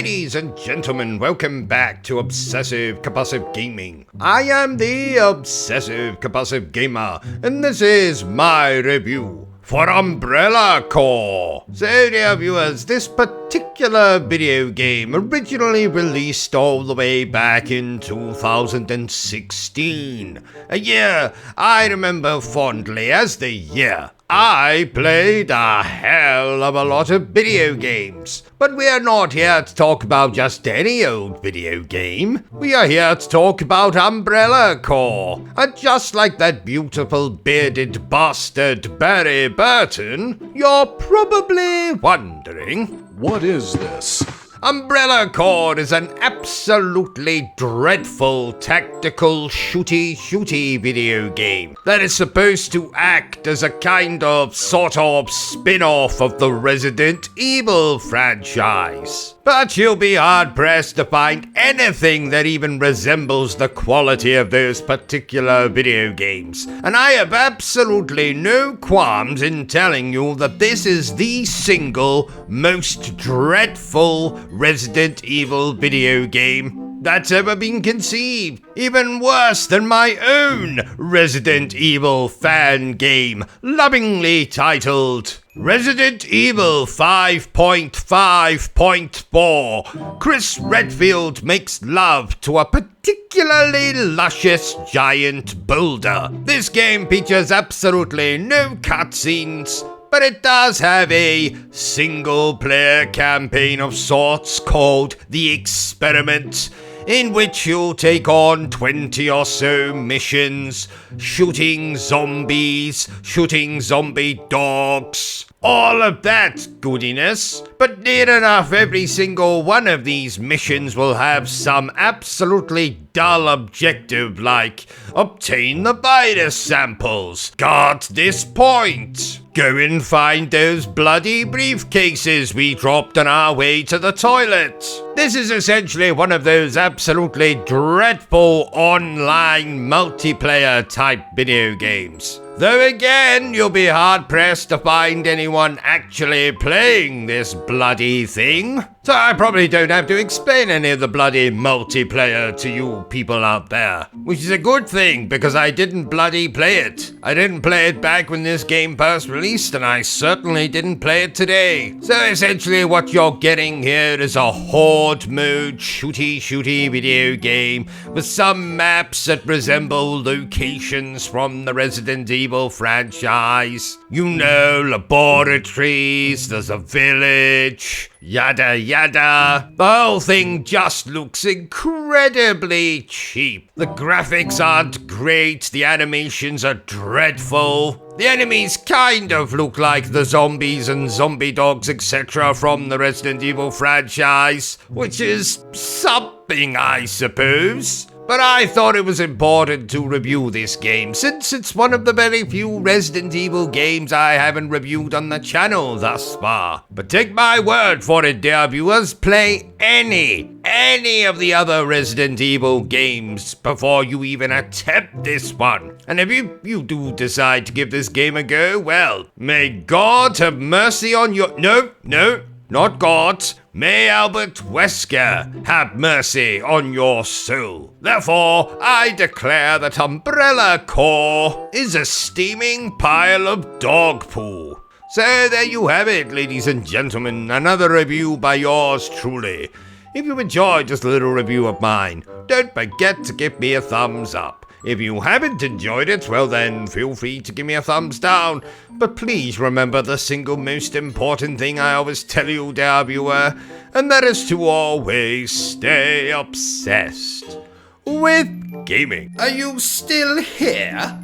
Ladies and gentlemen, welcome back to Obsessive Compulsive Gaming. I am the Obsessive Compulsive Gamer, and this is my review for Umbrella Corps. So dear viewers, this particular video game originally released all the way back in 2016. A year I remember fondly as the year I played a hell of a lot of video games. But we are not here to talk about just any old video game. We are here to talk about Umbrella Corps. And just like that beautiful bearded bastard Barry Burton, you're probably wondering, what is this? Umbrella Corps is an absolutely dreadful tactical shooty video game that is supposed to act as a kind of sort of spin-off of the Resident Evil franchise. But you'll be hard-pressed to find anything that even resembles the quality of those particular video games. And I have absolutely no qualms in telling you that this is the single most dreadful Resident Evil video game that's ever been conceived. Even worse than my own Resident Evil fan game, lovingly titled Resident Evil 5.5.4. Chris Redfield makes love to a particularly luscious giant boulder. This game features absolutely no cutscenes, but it does have a single-player campaign of sorts called The Experiment, in which you'll take on 20 or so missions, shooting zombies, shooting zombie dogs, all of that goodiness. But near enough every single one of these missions will have some absolutely dull objective like obtain the virus samples, guard this point, go and find those bloody briefcases we dropped on our way to the toilet. This is essentially one of those absolutely dreadful online multiplayer type video games. Though again, you'll be hard-pressed to find anyone actually playing this bloody thing. So I probably don't have to explain any of the bloody multiplayer to you people out there. Which is a good thing, because I didn't bloody play it. I didn't play it back when this game first released, and I certainly didn't play it today. So essentially what you're getting here is a horde mode shooty video game with some maps that resemble locations from the Resident Evil franchise. You know, laboratories, there's a village, yada yada. The whole thing just looks incredibly cheap. The graphics aren't great, the animations are dreadful. The enemies kind of look like the zombies and zombie dogs etc. from the Resident Evil franchise, which is something, I suppose. But I thought it was important to review this game, since it's one of the very few Resident Evil games I haven't reviewed on the channel thus far. But take my word for it, dear viewers, play any of the other Resident Evil games before you even attempt this one. And if you do decide to give this game a go, well, may God have mercy on your... No, not God. May Albert Wesker have mercy on your soul. Therefore, I declare that Umbrella Corps is a steaming pile of dog poo. So there you have it, ladies and gentlemen, another review by yours truly. If you enjoyed this little review of mine, don't forget to give me a thumbs up. If you haven't enjoyed it, well then, feel free to give me a thumbs down. But please remember the single most important thing I always tell you, dear viewer, and that is to always stay obsessed with gaming. Are you still here?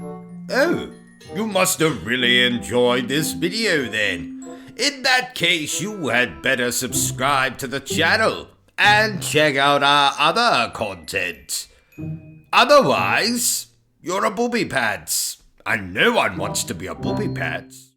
Oh, you must have really enjoyed this video then. In that case, you had better subscribe to the channel and check out our other content. Otherwise, you're a booby pants, and no one wants to be a booby pants.